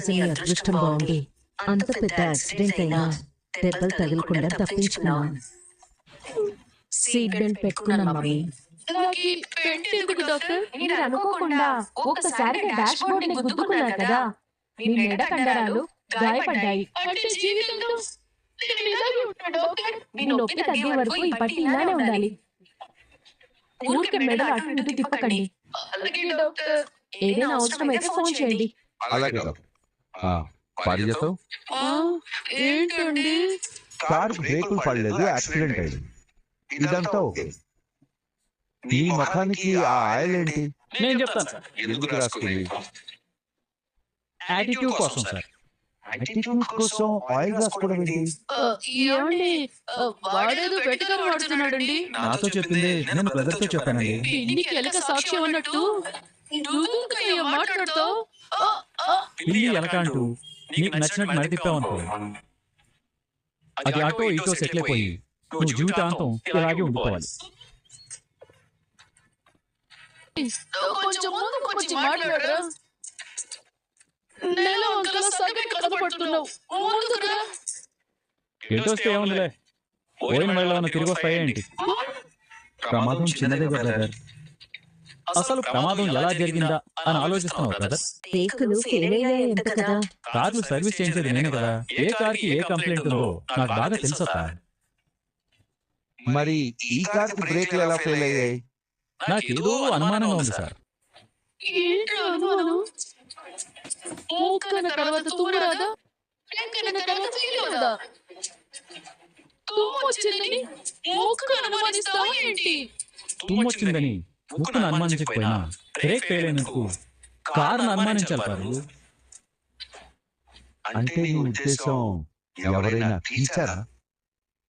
రోజు నీ అదృష్టం బాగుండి అంత పెద్ద యాక్సిడెంట్ అయినా దెబ్బలు తగలకుండా తప్పించుకున్నాను. సీట్ బెల్ట్ పెట్టుకున్నాను మమ్మీ. మీరు అనుకోకుండా ఒక్కసారిగా డాష్ బోర్డ్ ని గుద్దుకున్నారు కదా, మీ మెడ కండరాలు గాయపడ్డాయి. మీ నొప్పి తగ్గే వరకు ఈ పట్టి ఇలానే ఉండాలి. ఊరికే మెడ అటు ఇటు తిప్పకండి. ఏదైనా అవసరం అయితే ఫోన్ చేయండి. అలాగే పారిజాతం, ఏంటండి? కార్ బ్రేకులు పడలేదు, యాక్సిడెంట్ అయింది. ఇదంతా ఓకే. నీ ముఖానికి ఆ ఆయిల్ ఏంటి? నేను చెప్తాను సార్. ఎందుకు రాసుకుంది? యాటిట్యూడ్ కోసం సార్. యాటిట్యూడ్ కోసం ఆయిల్ రాసుకోవడం ఏంటి? ఏమండి, వాడేదో గట్టిగా వాడుతున్నాడండి. నాతో చెప్పింది నేను బ్రదర్ తో చెప్పానండి. పిన్నికి ఎలక సాక్ష్యం అన్నట్టు నువ్వు మాట్లాడుతావు. పిల్లి ఎలక అంటూ నీకు నచ్చినట్టు నడి తిప్పావనుకో, అది అటో ఇటో సెటిల్ అయిపోయి నువ్వు జీవితాంతం ఇలాగే ఉండిపోవాలి. కొంచెం ముందుకు వచ్చి మాట్లాడరా. నెల వంకల సగం కనపడుతున్నావు. ముందుకు రా. ఎటు వస్తే ఏముందిలే, పోయిన వెళ్ళవన్న తిరిగి వస్తాయేంటి? ప్రమాదం చిన్నదే బ్రదర్. అసలు ప్రమాదం ఎలా జరిగిందా అని ఆలోచిస్తున్నావు బ్రదర్. బ్రేకులు ఫెయిల్ అయ్యాయంట కదా. కార్లు సర్వీస్ చేయించేది నేనే కదా. ఏ కార్కి ఏ కంప్లైంట్ ఉందో నాకు బాగా తెలుసా. మరి ఈ కార్ బ్రేక్లు ఎలా ఫెయిల్ అయ్యాయి? నాకేదో అనుమానంగా ఉంది సార్. తుమ్మొచ్చిందని ముక్కును అనుమానించకపోయినా బ్రేక్ ఫెయిల్ అయినందుకు కారును అనుమానించాలి కాదు. అంటే నీ ఉద్దేశం ఎవరైనా తీశారా?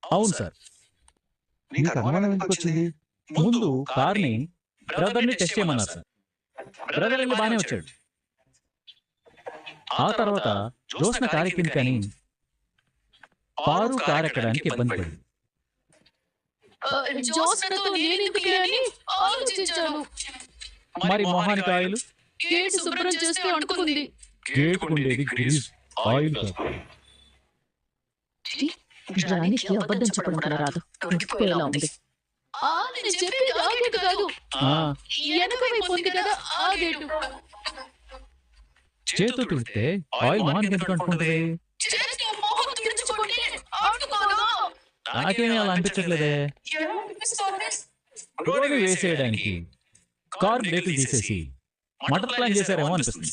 అవును సార్. నీకు అనుమానం ఎందుకు వచ్చింది? ముందు కార్ని బ్రదర్ని టెస్ట్ చేయమన్నారు సార్. బ్రదర్ వెళ్ళి బాగానే వచ్చాడు. ఆ తర్వాత జోస్న కారు ఎక్కింది, కానీ పారు కారు ఎక్కడానికి ఇబ్బంది పడింది. మరి మొహానికి ఆయిల్ శుభ్రం చేస్తే అంటుకుంది. గేటుకుండేది గ్రీజ్, ఆయిల్ కాదు. రానికి అబద్ధం చెప్పడం కూడా రాదు. ఉడికిపోయేలా ఉంది. చేతులు తుడితే ఆయిల్ మొహానికి ఎందుకు అంటుకుంటుంది? నాకేమీ అలా అనిపించట్లేదే. రోడ్డు వేసేయడానికి కార్ బ్రేకులు తీసేసి మటర్ ప్లాన్ చేశారేమో అనిపిస్తుంది.